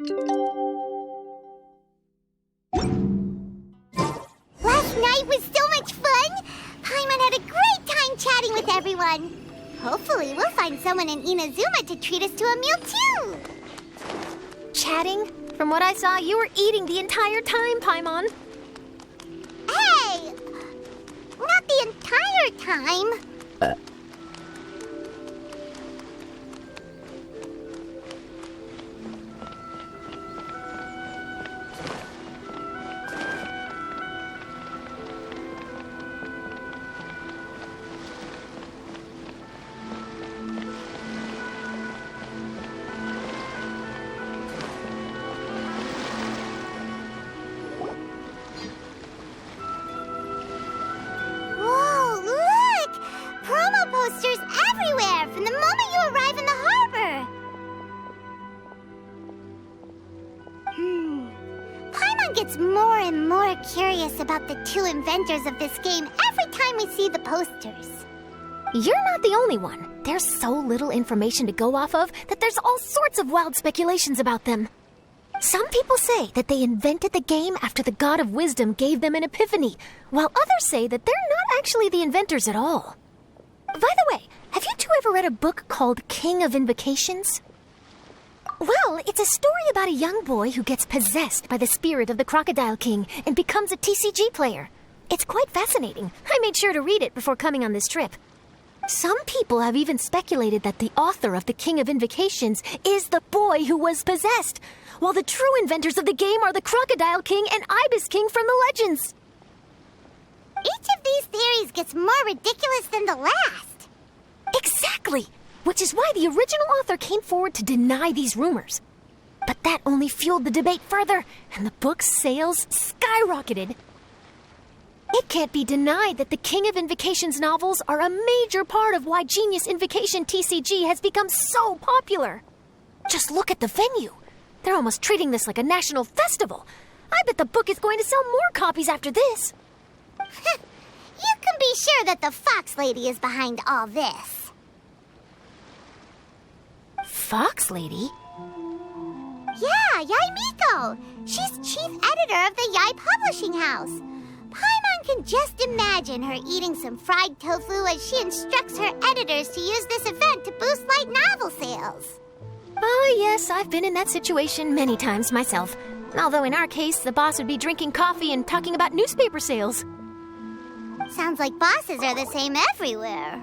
Last night was so much fun! Paimon had a great time chatting with everyone. Hopefully we'll find someone in Inazuma to treat us to a meal too! Chatting? From what I saw, you were eating the entire time, Paimon. Hey! Not the entire time. Posters everywhere from the moment you arrive in the harbor. Paimon gets more and more curious about the two inventors of this game every time we see the posters. You're not the only one. There's so little information to go off of that there's all sorts of wild speculations about them. Some people say that they invented the game after the God of Wisdom gave them an epiphany, while others say that they're not actually the inventors at all. By the way, have you two ever read a book called King of Invocations? Well, it's a story about a young boy who gets possessed by the spirit of the Crocodile King and becomes a TCG player. It's quite fascinating. I made sure to read it before coming on this trip. Some people have even speculated that the author of the King of Invocations is the boy who was possessed, while the true inventors of the game are the Crocodile King and Ibis King from the legends. Each of these theories gets more ridiculous than the last. Exactly! Which is why the original author came forward to deny these rumors. But that only fueled the debate further, and the book's sales skyrocketed. It can't be denied that the King of Invocations novels are a major part of why Genius Invocation TCG has become so popular. Just look at the venue. They're almost treating this like a national festival. I bet the book is going to sell more copies after this. You can be sure that the Fox Lady is behind all this. Fox Lady? Yeah, Yai Miko. She's chief editor of the Yai Publishing House. Paimon can just imagine her eating some fried tofu as she instructs her editors to use this event to boost light novel sales. Oh, yes, I've been in that situation many times myself. Although in our case, the boss would be drinking coffee and talking about newspaper sales. Sounds like bosses are the same everywhere.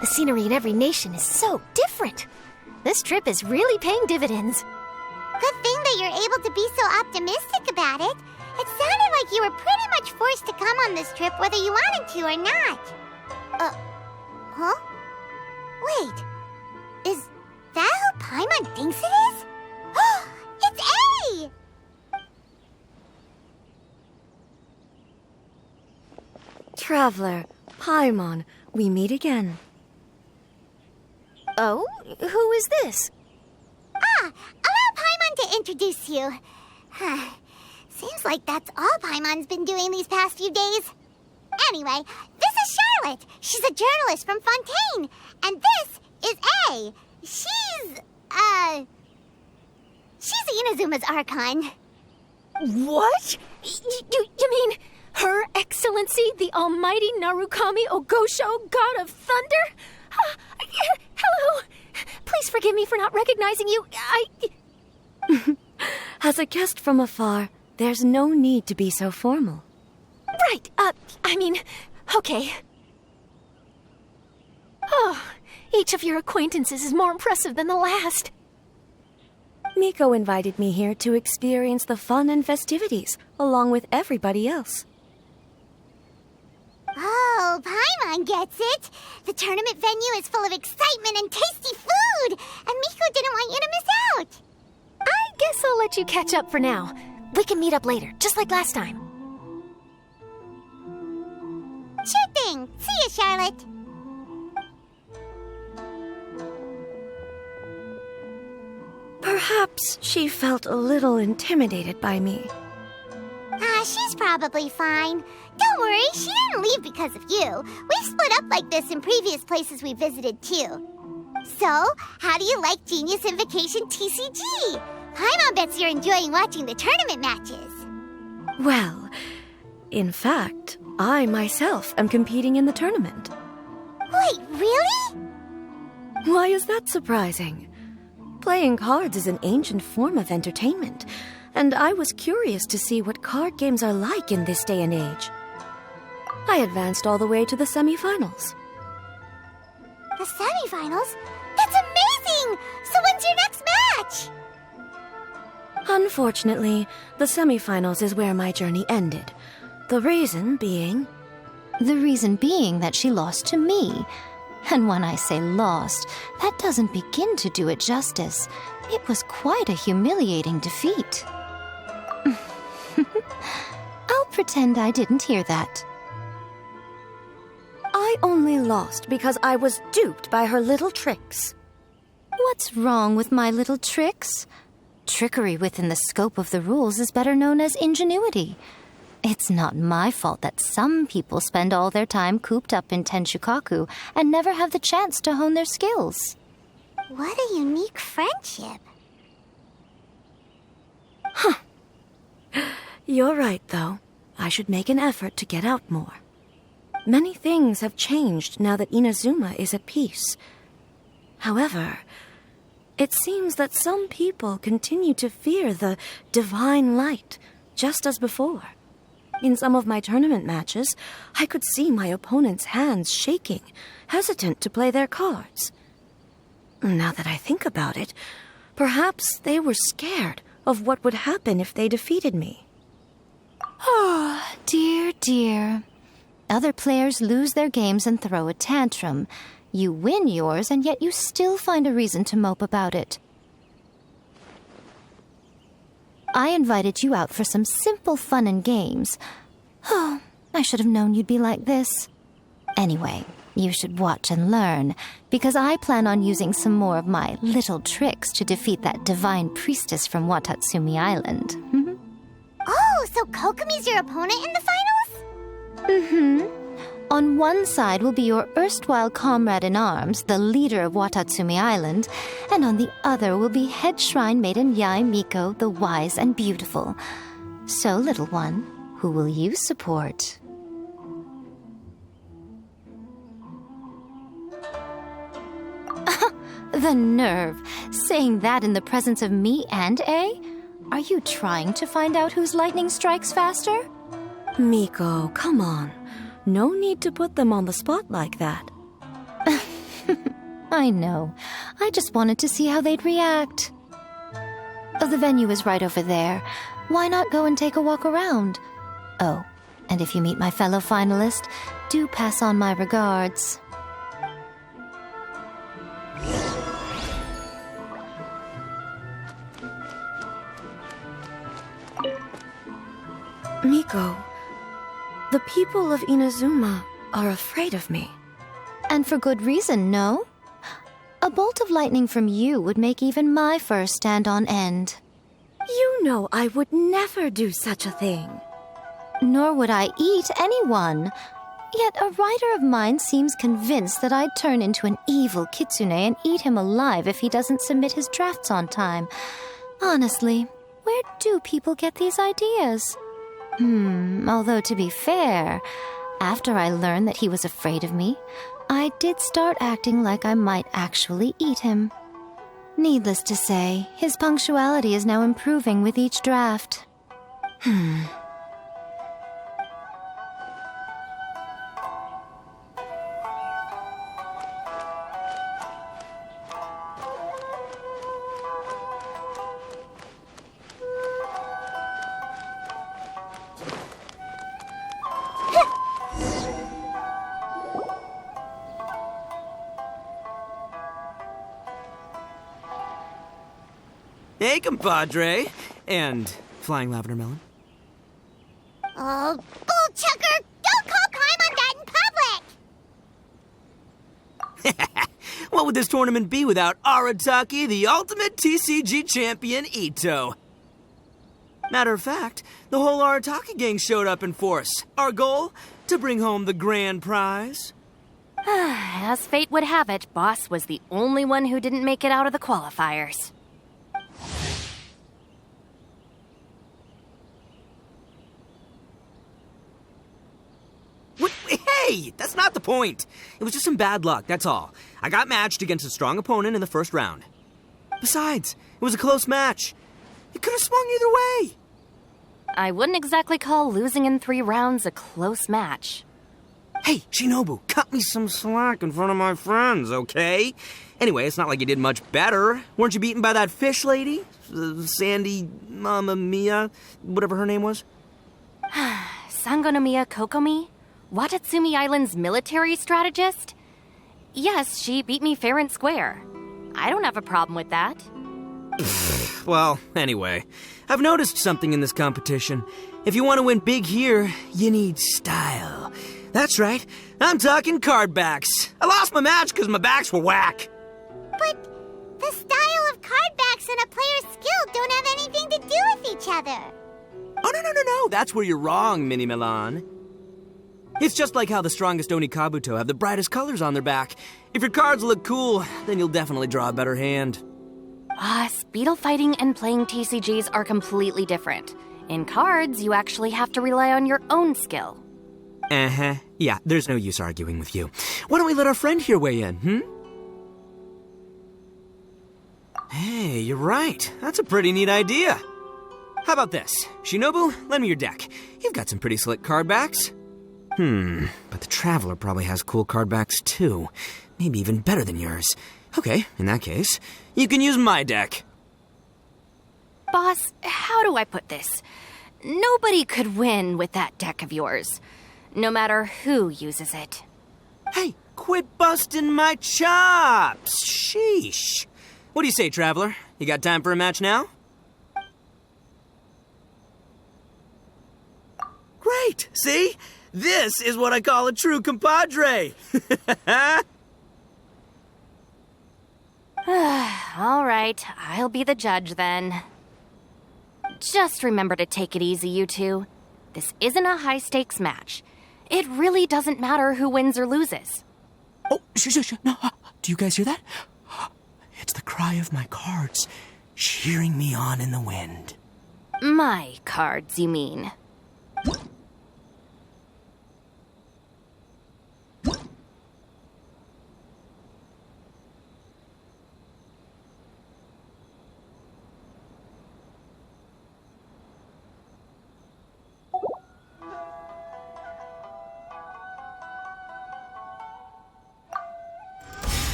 The scenery in every nation is so different. This trip is really paying dividends. Good thing that you're able to be so optimistic about it. It sounded like you were pretty much forced to come on this trip whether you wanted to or not. Huh? Wait. Is that who Paimon thinks it is? It's A! Traveler, Paimon, we meet again. Oh? Who is this? Allow Paimon to introduce you. Seems like that's all Paimon's been doing these past few days. Anyway, this is Charlotte. She's a journalist from Fontaine. And this is A. She's Inazuma's Archon. What? You mean Her Excellency, the Almighty Narukami Ogosho, God of Thunder? Hello. Please forgive me for not recognizing you. As a guest from afar, there's no need to be so formal. Right, okay. Oh, each of your acquaintances is more impressive than the last. Miko invited me here to experience the fun and festivities, along with everybody else. Oh, Everyone gets it. The tournament venue is full of excitement and tasty food, and Miko didn't want you to miss out. I guess I'll let you catch up for now. We can meet up later, just like last time. Sure thing. See you, Charlotte. Perhaps she felt a little intimidated by me. She's probably fine. Don't worry, she didn't leave because of you. We've split up like this in previous places we visited, too. So, how do you like Genius Invocation TCG? Paimon bets you're enjoying watching the tournament matches. Well, in fact, I myself am competing in the tournament. Wait, really? Why is that surprising? Playing cards is an ancient form of entertainment, and I was curious to see what card games are like in this day and age. I advanced all the way to the semifinals. The semifinals? That's amazing! So when's your next match? Unfortunately, the semifinals is where my journey ended. The reason being... The reason being that she lost to me. And when I say lost, that doesn't begin to do it justice. It was quite a humiliating defeat. I'll pretend I didn't hear that. I only lost because I was duped by her little tricks. What's wrong with my little tricks? Trickery within the scope of the rules is better known as ingenuity. It's not my fault that some people spend all their time cooped up in Tenshukaku and never have the chance to hone their skills. What a unique friendship. Huh. You're right, though. I should make an effort to get out more. Many things have changed now that Inazuma is at peace. However, it seems that some people continue to fear the divine light, just as before. In some of my tournament matches, I could see my opponent's hands shaking, hesitant to play their cards. Now that I think about it, perhaps they were scared of what would happen if they defeated me. Oh, dear, dear. Other players lose their games and throw a tantrum. You win yours, and yet you still find a reason to mope about it. I invited you out for some simple fun and games. Oh, I should have known you'd be like this. Anyway, you should watch and learn, because I plan on using some more of my little tricks to defeat that divine priestess from Watatsumi Island. Oh, so Kokomi's your opponent in the finals? Mm-hmm. On one side will be your erstwhile comrade-in-arms, the leader of Watatsumi Island, and on the other will be head shrine maiden Yae Miko, the wise and beautiful. So, little one, who will you support? The nerve! Saying that in the presence of me and A? Are you trying to find out whose lightning strikes faster? Miko, come on. No need to put them on the spot like that. I know. I just wanted to see how they'd react. Oh, the venue is right over there. Why not go and take a walk around? Oh, and if you meet my fellow finalist, do pass on my regards. Miko, the people of Inazuma are afraid of me. And for good reason, no? A bolt of lightning from you would make even my fur stand on end. You know I would never do such a thing. Nor would I eat anyone. Yet a writer of mine seems convinced that I'd turn into an evil kitsune and eat him alive if he doesn't submit his drafts on time. Honestly, where do people get these ideas? Although to be fair, after I learned that he was afraid of me, I did start acting like I might actually eat him. Needless to say, his punctuality is now improving with each draft. Hey, compadre. And flying lavender melon. Oh, bull chucker! Don't call crime on that in public! What would this tournament be without Arataki, the ultimate TCG champion, Ito? Matter of fact, the whole Arataki gang showed up in force. Our goal? To bring home the grand prize. As fate would have it, Boss was the only one who didn't make it out of the qualifiers. What? Hey, that's not the point. It was just some bad luck, that's all. I got matched against a strong opponent in the first round. Besides, it was a close match. It could have swung either way. I wouldn't exactly call losing in 3 rounds a close match. Hey, Shinobu, cut me some slack in front of my friends, okay? Anyway, it's not like you did much better. Weren't you beaten by that fish lady? Sandy, Mamma Mia, whatever her name was? Sangonomiya Kokomi? Watatsumi Island's military strategist? Yes, she beat me fair and square. I don't have a problem with that. Well, anyway, I've noticed something in this competition. If you want to win big here, you need style. That's right, I'm talking card backs. I lost my match because my backs were whack. But the style of card backs and a player's skill don't have anything to do with each other. Oh, no, that's where you're wrong, Mini Milan. It's just like how the strongest Onikabuto have the brightest colors on their back. If your cards look cool, then you'll definitely draw a better hand. Speedle fighting and playing TCGs are completely different. In cards, you actually have to rely on your own skill. Uh-huh. Yeah, there's no use arguing with you. Why don't we let our friend here weigh in, Hey, you're right. That's a pretty neat idea. How about this? Shinobu, lend me your deck. You've got some pretty slick card backs. But the Traveler probably has cool card backs too. Maybe even better than yours. Okay, in that case, you can use my deck. Boss, how do I put this? Nobody could win with that deck of yours, no matter who uses it. Hey, quit busting my chops! Sheesh. What do you say, Traveler? You got time for a match now? Great! See? This is what I call a true compadre! All right, I'll be the judge then. Just remember to take it easy, you two. This isn't a high-stakes match. It really doesn't matter who wins or loses. Oh, shush. No, do you guys hear that? It's the cry of my cards, cheering me on in the wind. My cards, you mean?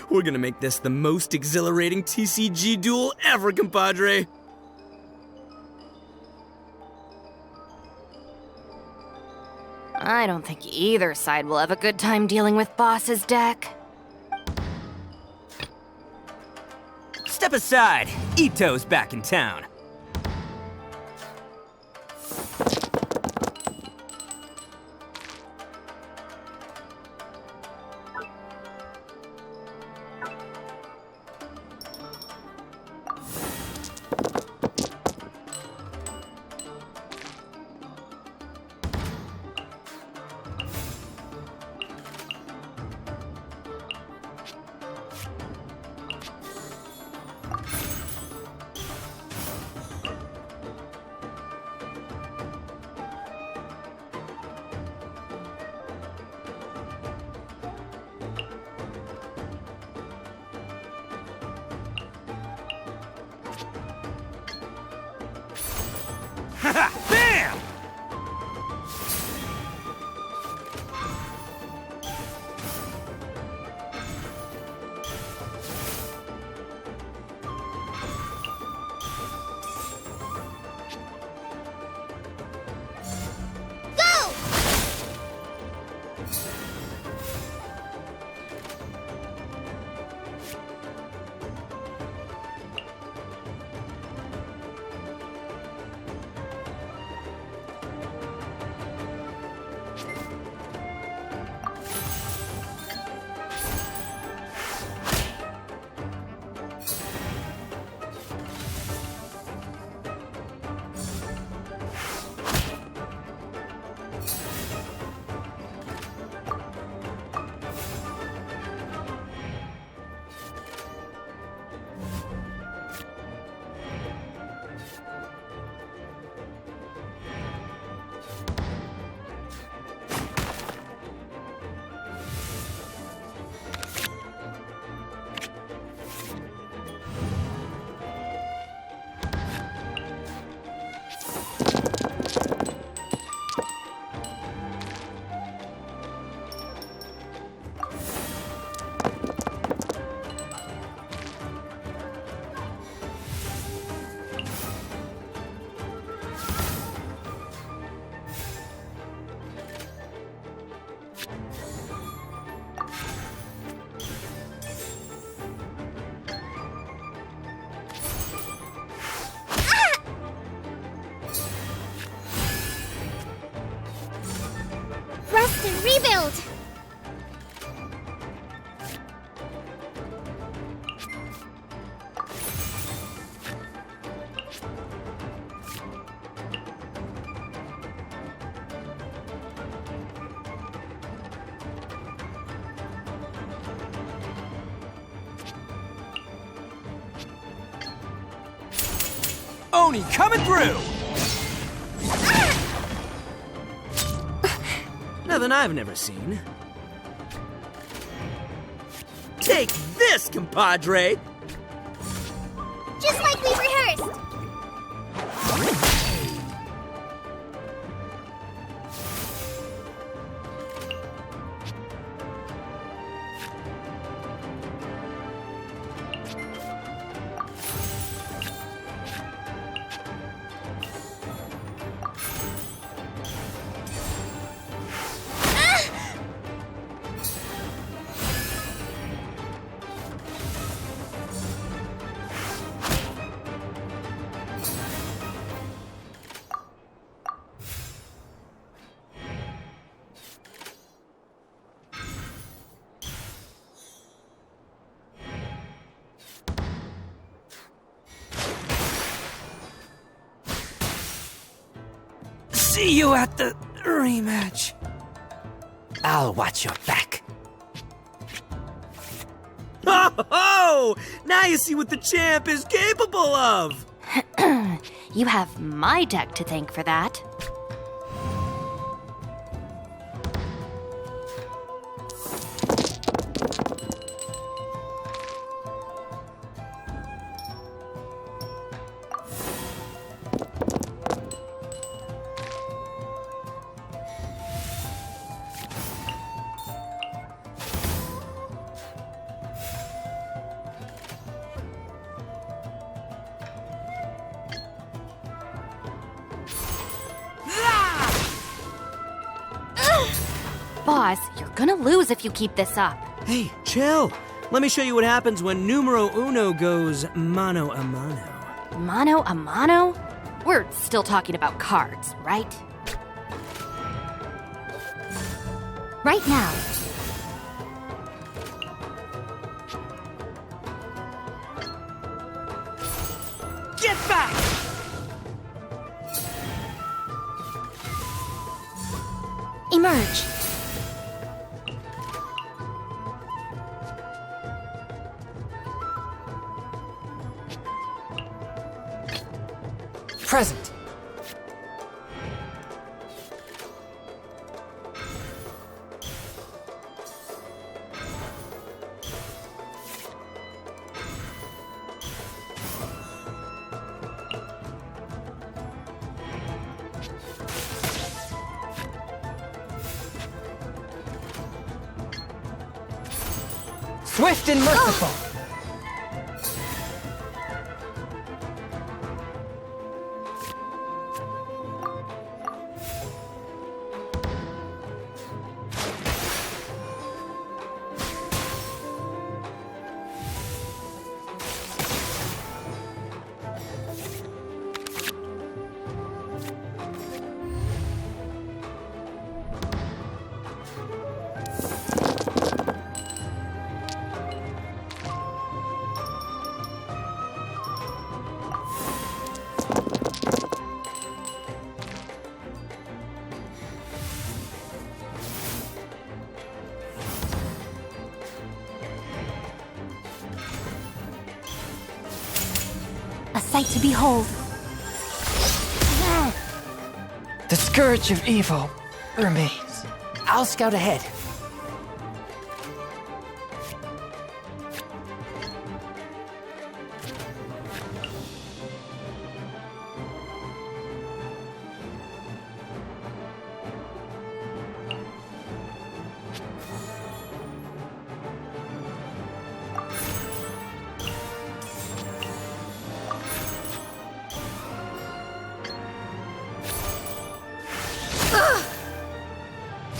We're gonna make this the most exhilarating TCG duel ever, compadre. I don't think either side will have a good time dealing with Boss's deck. Step aside. Ito's back in town. Bam! Oni coming through! Nothing I've never seen. Take this, compadre! Just like we rehearsed. See you at the rematch. I'll watch your back. Oh! Now you see what the champ is capable of! You have my deck to thank for that. Boss, you're gonna lose if you keep this up. Hey, chill. Let me show you what happens when numero uno goes mano a mano. Mano a mano? We're still talking about cards, right? Right now. Get back! Emerge. Present. Swift and merciful. A sight to behold. The scourge of evil remains. I'll scout ahead.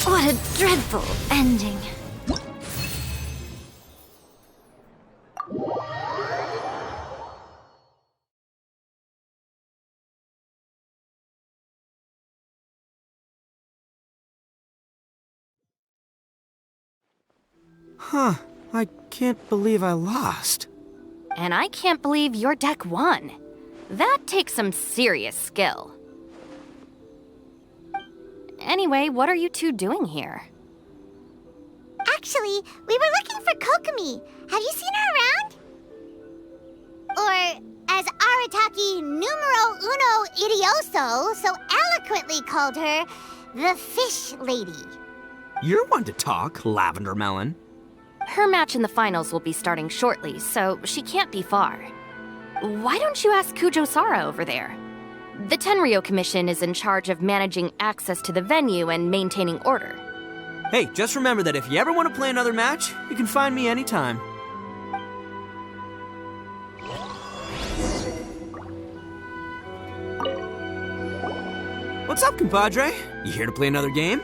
What a dreadful ending. Huh. I can't believe I lost. And I can't believe your deck won. That takes some serious skill. Anyway, what are you two doing here? Actually, we were looking for Kokomi. Have you seen her around? Or, as Arataki numero uno idioso so eloquently called her, the Fish Lady. You're one to talk, Lavender Melon. Her match in the finals will be starting shortly, so she can't be far. Why don't you ask Kujo-Sara over there? The Tenryo Commission is in charge of managing access to the venue and maintaining order. Hey, just remember that if you ever want to play another match, you can find me anytime. What's up, compadre? You here to play another game?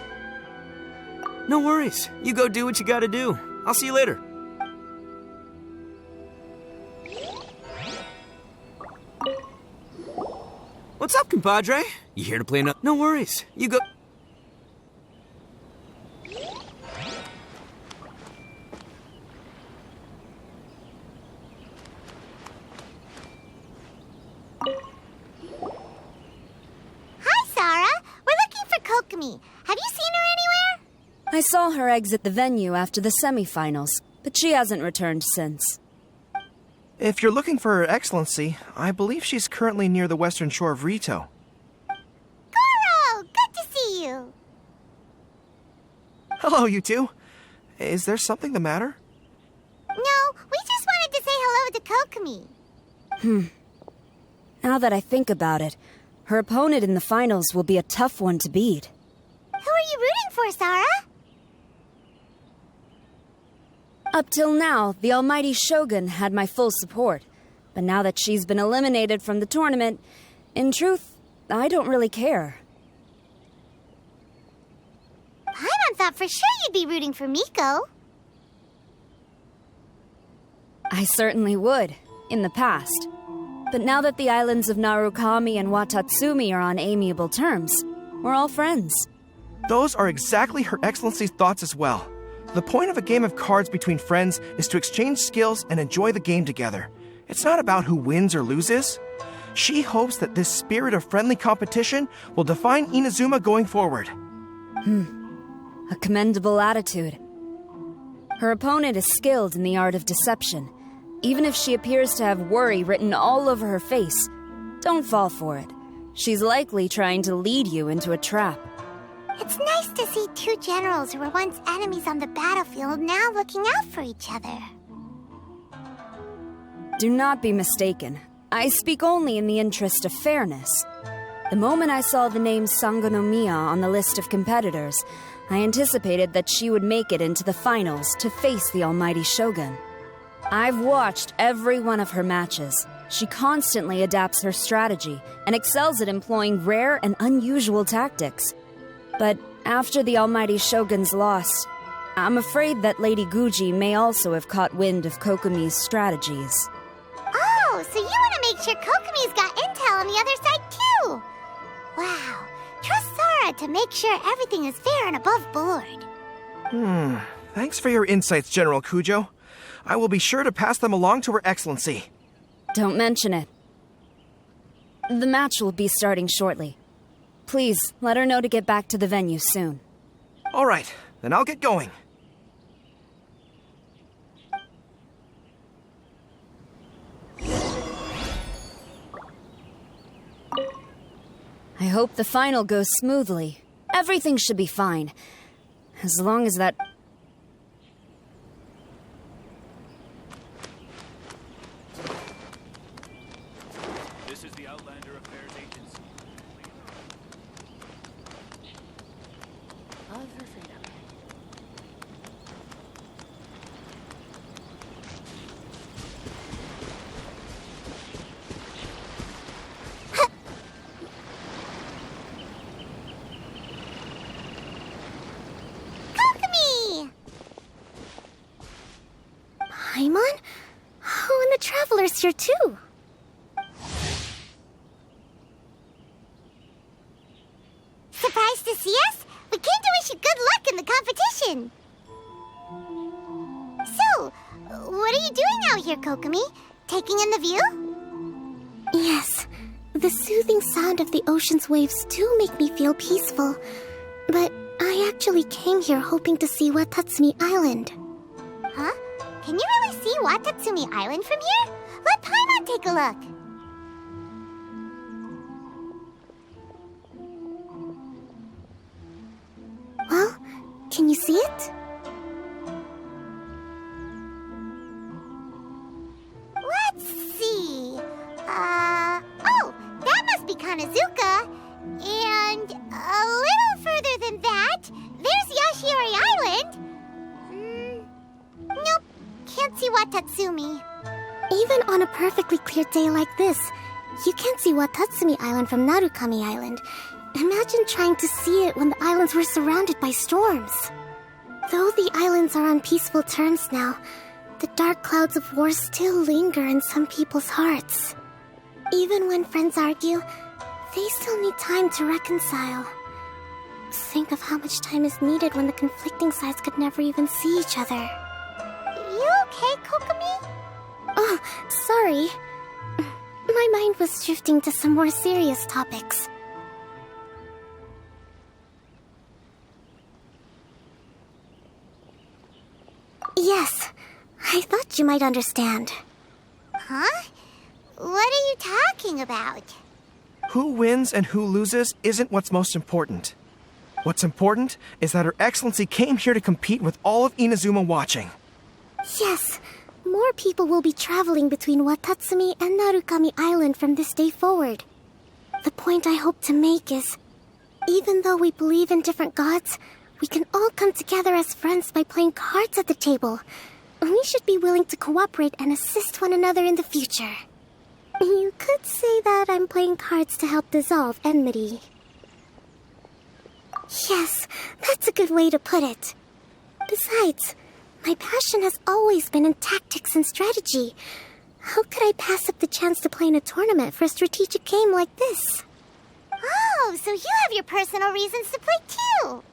No worries. You go do what you gotta do. I'll see you later. What's up, compadre? You here to play another? No worries. You go... Hi, Sarah. We're looking for Kokomi. Have you seen her anywhere? I saw her exit the venue after the semifinals, but she hasn't returned since. If you're looking for Her Excellency, I believe she's currently near the western shore of Rito. Goro, good to see you. Hello, you two. Is there something the matter? No, we just wanted to say hello to Kokomi. Now that I think about it, her opponent in the finals will be a tough one to beat. Who are you rooting for, Sarah? Up till now, the almighty Shogun had my full support. But now that she's been eliminated from the tournament, in truth, I don't really care. Paimon thought for sure you'd be rooting for Miko. I certainly would, in the past. But now that the islands of Narukami and Watatsumi are on amiable terms, we're all friends. Those are exactly Her Excellency's thoughts as well. The point of a game of cards between friends is to exchange skills and enjoy the game together. It's not about who wins or loses. She hopes that this spirit of friendly competition will define Inazuma going forward. A commendable attitude. Her opponent is skilled in the art of deception. Even if she appears to have worry written all over her face, don't fall for it. She's likely trying to lead you into a trap. It's nice to see two generals who were once enemies on the battlefield now looking out for each other. Do not be mistaken. I speak only in the interest of fairness. The moment I saw the name Sangonomiya on the list of competitors, I anticipated that she would make it into the finals to face the almighty Shogun. I've watched every one of her matches. She constantly adapts her strategy and excels at employing rare and unusual tactics. But after the almighty Shogun's loss, I'm afraid that Lady Guji may also have caught wind of Kokomi's strategies. Oh, so you want to make sure Kokomi's got intel on the other side too? Wow. Trust Sarah to make sure everything is fair and above board. Thanks for your insights, General Kujo. I will be sure to pass them along to Her Excellency. Don't mention it. The match will be starting shortly. Please, let her know to get back to the venue soon. All right, then I'll get going. I hope the final goes smoothly. Everything should be fine. As long as that... This is the Outlander Affairs Agency. Kokomi! Paimon? Oh, and the Traveler's here too. Surprised to see us? We came to wish you good luck in the competition. So, what are you doing out here, Kokomi? Taking in the view? Yes, the soothing sound of the ocean's waves do make me feel peaceful. But I actually came here hoping to see Watatsumi Island. Huh? Can you really see Watatsumi Island from here? Let Paimon take a look. see it? Let's see. Oh, that must be Kanazuka. And a little further than that, there's Yashiori Island. Nope, can't see Watatsumi. Even on a perfectly clear day like this, you can't see Watatsumi Island from Narukami Island. Imagine trying to see it when the islands were surrounded by storms. Though the islands are on peaceful terms now, the dark clouds of war still linger in some people's hearts. Even when friends argue, they still need time to reconcile. Think of how much time is needed when the conflicting sides could never even see each other. You okay, Kokomi? Oh, sorry. My mind was drifting to some more serious topics. Yes, I thought you might understand. Huh? What are you talking about? Who wins and who loses isn't what's most important. What's important is that Her Excellency came here to compete with all of Inazuma watching. Yes, more people will be traveling between Watatsumi and Narukami Island from this day forward. The point I hope to make is, even though we believe in different gods, we can all come together as friends by playing cards at the table. We should be willing to cooperate and assist one another in the future. You could say that I'm playing cards to help dissolve enmity. Yes, that's a good way to put it. Besides, my passion has always been in tactics and strategy. How could I pass up the chance to play in a tournament for a strategic game like this? Oh, so you have your personal reasons to play too.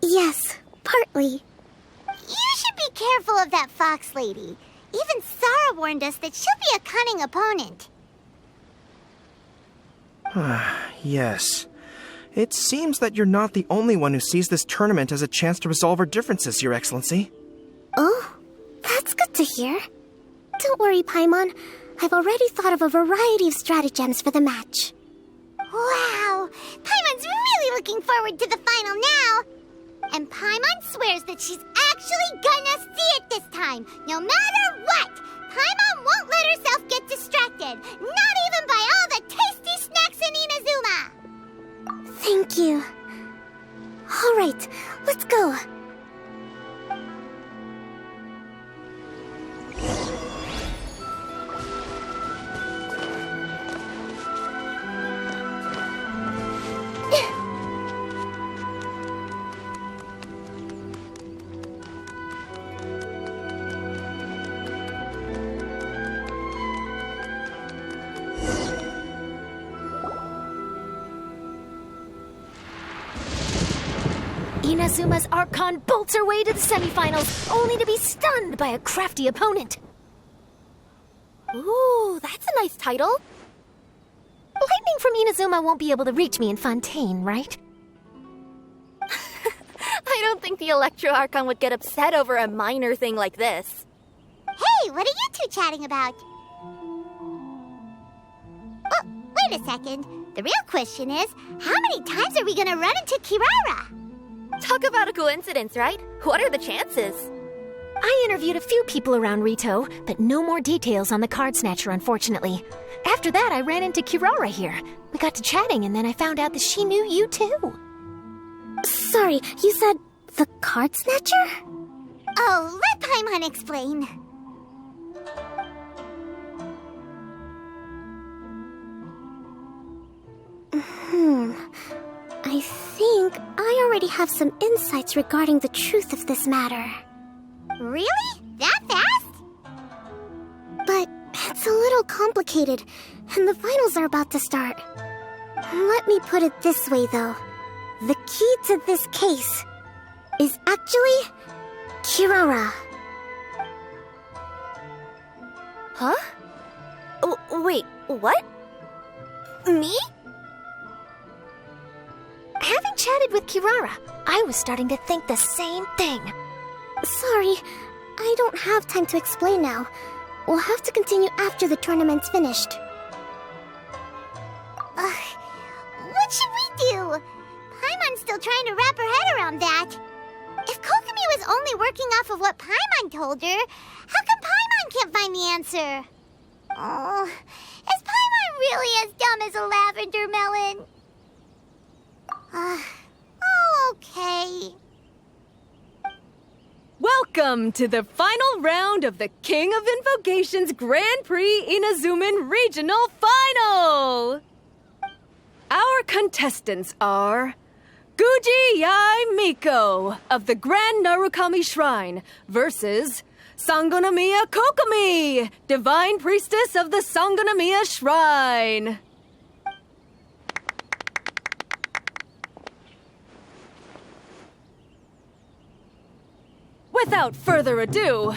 Yes, partly. You should be careful of that fox lady. Even Sarah warned us that she'll be a cunning opponent. Yes. It seems that you're not the only one who sees this tournament as a chance to resolve our differences, Your Excellency. Oh, that's good to hear. Don't worry, Paimon. I've already thought of a variety of stratagems for the match. Wow! Paimon's really looking forward to the final now! And Paimon swears that she's actually gonna see it this time, no matter what! Paimon won't let herself get distracted, not even by all the tasty snacks in Inazuma! Thank you. Alright, let's go. Inazuma's Archon bolts her way to the semifinals, only to be stunned by a crafty opponent. Ooh, that's a nice title. Lightning from Inazuma won't be able to reach me in Fontaine, right? I don't think the Electro Archon would get upset over a minor thing like this. Hey, what are you two chatting about? Oh, wait a second. The real question is, how many times are we gonna run into Kirara? Talk about a coincidence, right? What are the chances? I interviewed a few people around Rito, but no more details on the card snatcher, unfortunately. After that, I ran into Kirara here. We got to chatting, and then I found out that she knew you too. Sorry, you said the card snatcher? Oh, let Paimon explain. I think I already have some insights regarding the truth of this matter. Really? That fast? But it's a little complicated, and the finals are about to start. Let me put it this way, though. The key to this case is actually Kirara. Huh? Wait, what? Me? Having chatted with Kirara, I was starting to think the same thing. Sorry, I don't have time to explain now. We'll have to continue after the tournament's finished. What should we do? Paimon's still still trying to wrap her head around that. If Kokomi was only working off of what Paimon told her, how come Paimon can't find the answer? Oh, is Paimon really as dumb as a lavender melon? Oh, okay. Welcome to the final round of the King of Invocations Grand Prix Inazuman Regional Final! Our contestants are Guji Yai Miko of the Grand Narukami Shrine versus Sangonomiya Kokomi, Divine Priestess of the Sangonomiya Shrine. Without further ado,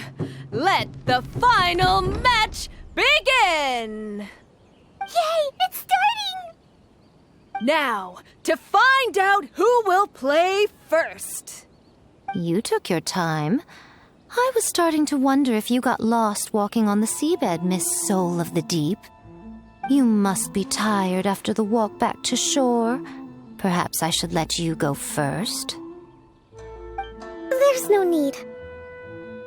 let the final match begin! Yay, it's starting! Now, to find out who will play first. You took your time. I was starting to wonder if you got lost walking on the seabed, Miss Soul of the Deep. You must be tired after the walk back to shore. Perhaps I should let you go first. There's no need.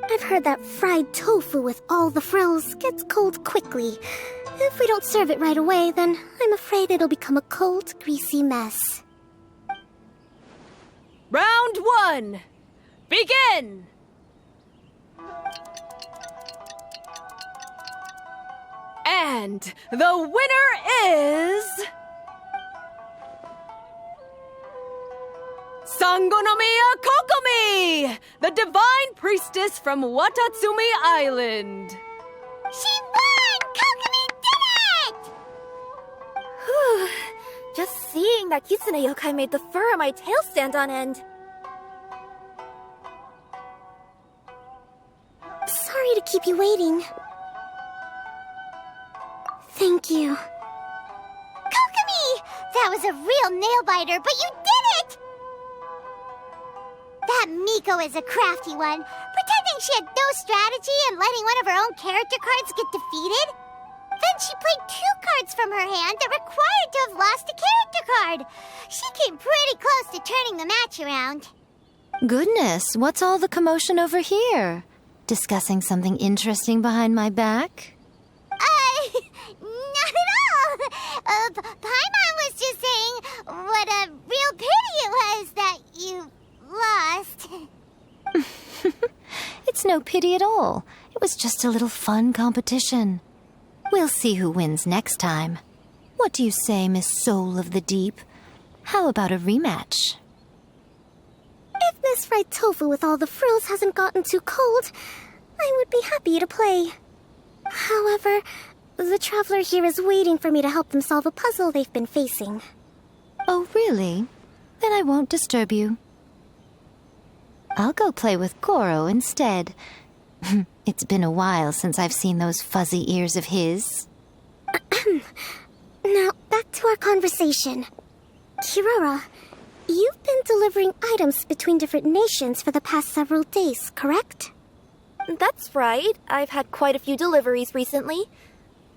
I've heard that fried tofu with all the frills gets cold quickly. If we don't serve it right away, then I'm afraid it'll become a cold, greasy mess. Round 1. Begin! And the winner is... Sangonomiya Kokomi, the Divine Priestess from Watatsumi Island. She won! Kokomi did it! Just seeing that Kitsune yokai made the fur on my tail stand on end. Sorry to keep you waiting. Thank you. Kokomi! That was a real nail-biter, but you did it! That Miko is a crafty one, pretending she had no strategy and letting one of her own character cards get defeated. Then she played 2 cards from her hand that required to have lost a character card. She came pretty close to turning the match around. Goodness, what's all the commotion over here? Discussing something interesting behind my back? Not at all. Paimon was just saying what a real pity it was that you lost. It's no pity at all. It was just a little fun competition. We'll see who wins next time. What do you say, Miss Soul of the Deep? How about a rematch? If Miss Fried Tofu with all the frills hasn't gotten too cold, I would be happy to play. However, the traveler here is waiting for me to help them solve a puzzle they've been facing. Oh, really? Then I won't disturb you. I'll go play with Goro instead. It's been a while since I've seen those fuzzy ears of his. Now, back to our conversation. Kirara, you've been delivering items between different nations for the past several days, correct? That's right. I've had quite a few deliveries recently.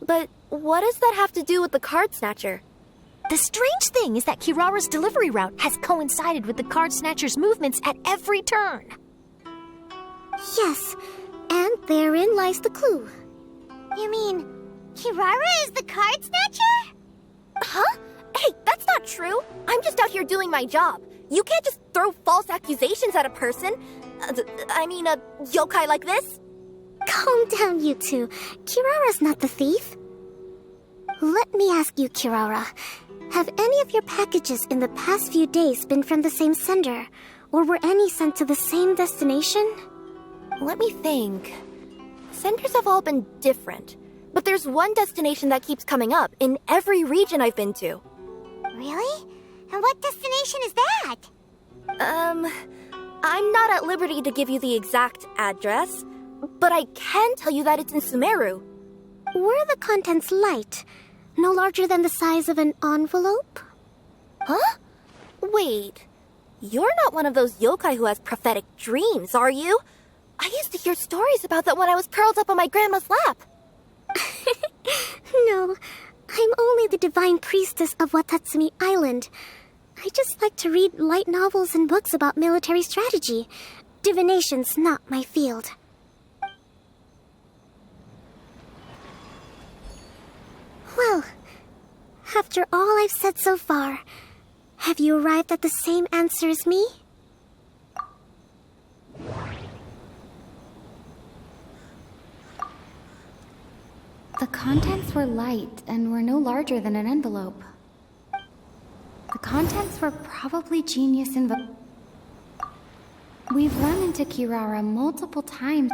But what does that have to do with the card snatcher? The strange thing is that Kirara's delivery route has coincided with the card snatcher's movements at every turn. Yes, and therein lies the clue. You mean, Kirara is the card snatcher? Huh? Hey, that's not true. I'm just out here doing my job. You can't just throw false accusations at a person. A yokai like this. Calm down, you two. Kirara's not the thief. Let me ask you, Kirara. Have any of your packages in the past few days been from the same sender? Or were any sent to the same destination? Let me think. Senders have all been different. But there's one destination that keeps coming up in every region I've been to. Really? And what destination is that? I'm not at liberty to give you the exact address, but I can tell you that it's in Sumeru. Were the contents light? No larger than the size of an envelope? Huh? Wait. You're not one of those yokai who has prophetic dreams, are you? I used to hear stories about that when I was curled up on my grandma's lap. No, I'm only the Divine Priestess of Watatsumi Island. I just like to read light novels and books about military strategy. Divination's not my field. Well, after all I've said so far, have you arrived at the same answer as me? The contents were light and were no larger than an envelope. The contents were probably genius We've run into Kirara multiple times.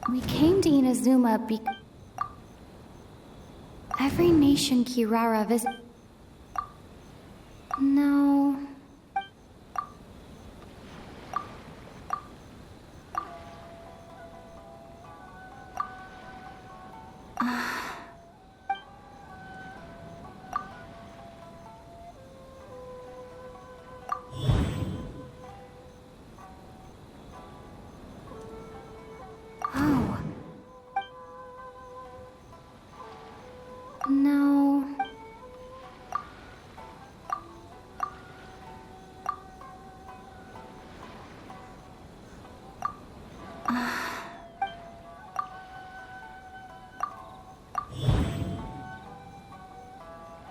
We came to Inazuma every nation Kirara visit. No. No.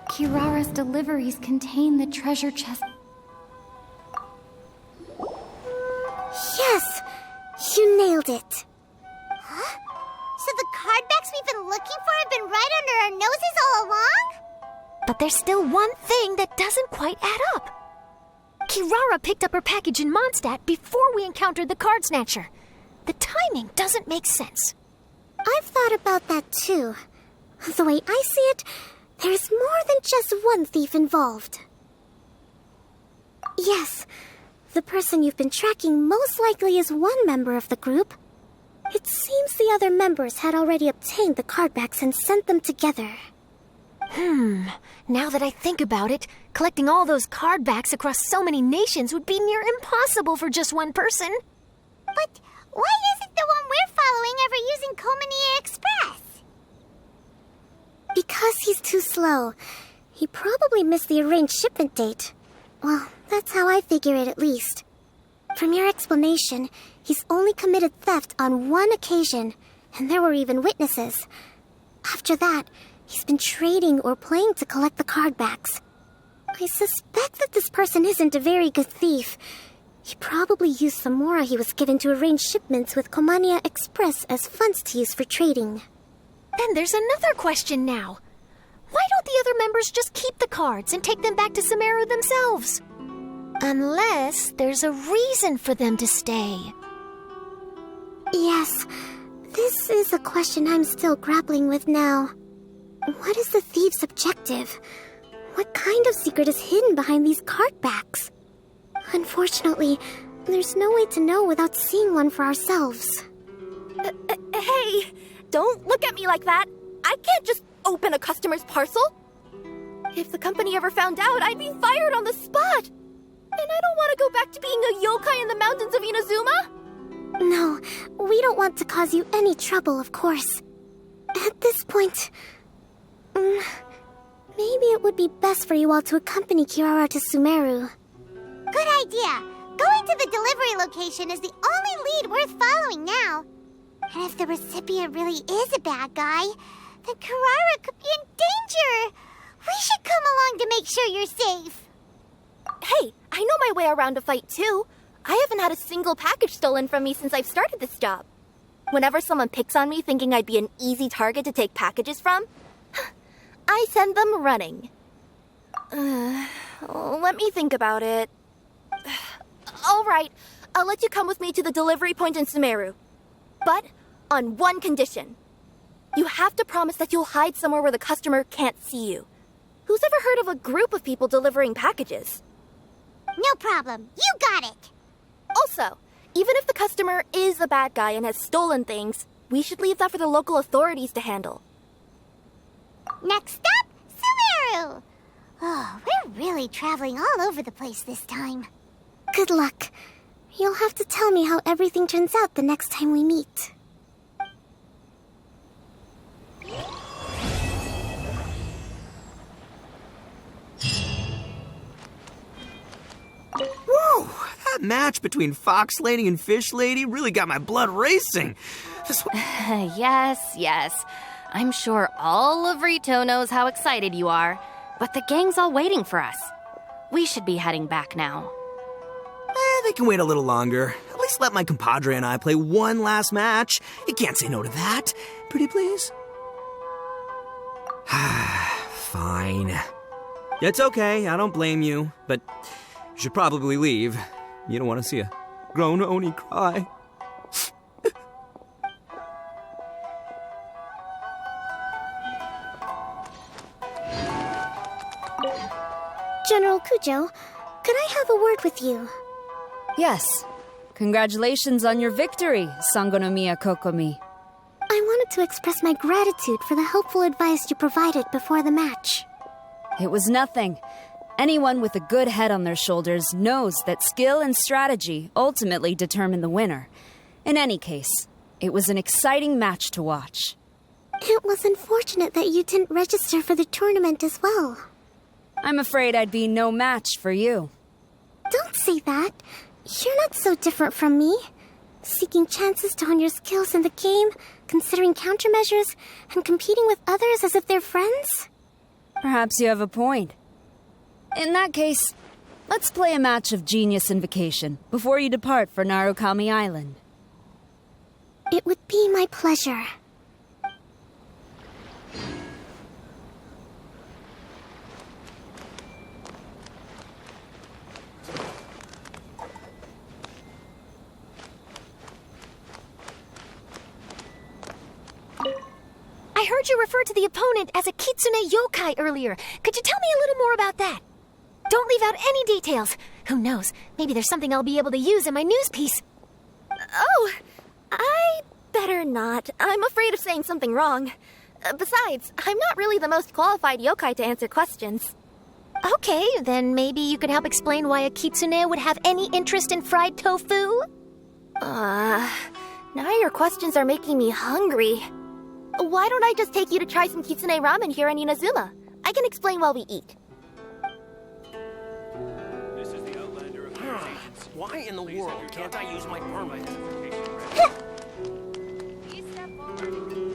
Kirara's deliveries contain the treasure chest. Yes! You nailed it. Huh? So the cardbacks we've been looking for have been right under our noses all along? But there's still one thing that doesn't quite add up. Kirara picked up her package in Mondstadt before we encountered the card snatcher. The timing doesn't make sense. I've thought about that too. The way I see it, there's more than just one thief involved. Yes, the person you've been tracking most likely is one member of the group. It seems the other members had already obtained the cardbacks and sent them together. Now that I think about it, collecting all those cardbacks across so many nations would be near impossible for just one person. But why isn't the one we're following ever using Komania Express? Because he's too slow. He probably missed the arranged shipment date. Well, that's how I figure it at least. From your explanation, he's only committed theft on one occasion, and there were even witnesses. After that, he's been trading or playing to collect the cardbacks. I suspect that this person isn't a very good thief. He probably used the mora he was given to arrange shipments with Komania Express as funds to use for trading. Then there's another question now. Why don't the other members just keep the cards and take them back to Sumeru themselves? Unless there's a reason for them to stay. Yes, this is a question I'm still grappling with now. What is the thief's objective? What kind of secret is hidden behind these cardbacks? Unfortunately, there's no way to know without seeing one for ourselves. Hey, don't look at me like that. I can't just open a customer's parcel. If the company ever found out, I'd be fired on the spot. And I don't want to go back to being a yokai in the mountains of Inazuma. No, we don't want to cause you any trouble, of course. At this point, maybe it would be best for you all to accompany Kirara to Sumeru. Good idea. Going to the delivery location is the only lead worth following now. And if the recipient really is a bad guy, then Kirara could be in danger. We should come along to make sure you're safe. Hey, I know my way around a fight too. I haven't had a single package stolen from me since I've started this job. Whenever someone picks on me thinking I'd be an easy target to take packages from, I send them running. Let me think about it. All right, I'll let you come with me to the delivery point in Sumeru. But on one condition. You have to promise that you'll hide somewhere where the customer can't see you. Who's ever heard of a group of people delivering packages? No problem. You got it. Also, even if the customer is a bad guy and has stolen things, we should leave that for the local authorities to handle. Next up, Sumeru! Oh, we're really traveling all over the place this time. Good luck. You'll have to tell me how everything turns out the next time we meet. match between Fox Lady and Fish Lady really got my blood racing. Yes. I'm sure all of Rito knows how excited you are, but the gang's all waiting for us. We should be heading back now. They can wait a little longer. At least let my compadre and I play one last match. You can't say no to that. Pretty please? Fine. It's okay, I don't blame you, but you should probably leave. You don't want to see a grown Oni cry. General Kujo, could I have a word with you? Yes. Congratulations on your victory, Sangonomiya Kokomi. I wanted to express my gratitude for the helpful advice you provided before the match. It was nothing. Anyone with a good head on their shoulders knows that skill and strategy ultimately determine the winner. In any case, it was an exciting match to watch. It was unfortunate that you didn't register for the tournament as well. I'm afraid I'd be no match for you. Don't say that. You're not so different from me. Seeking chances to hone your skills in the game, considering countermeasures, and competing with others as if they're friends? Perhaps you have a point. In that case, let's play a match of Genius Invocation before you depart for Narukami Island. It would be my pleasure. I heard you refer to the opponent as a kitsune yokai earlier. Could you tell me a little more about that? Don't leave out any details. Who knows, maybe there's something I'll be able to use in my news piece. Oh, I better not. I'm afraid of saying something wrong. Besides, I'm not really the most qualified yokai to answer questions. Okay, then maybe you could help explain why a kitsune would have any interest in fried tofu? Now your questions are making me hungry. Why don't I just take you to try some kitsune ramen here in Inazuma? I can explain while we eat. This is the Outlander of Why in the world can't I use my permit? Please step forward.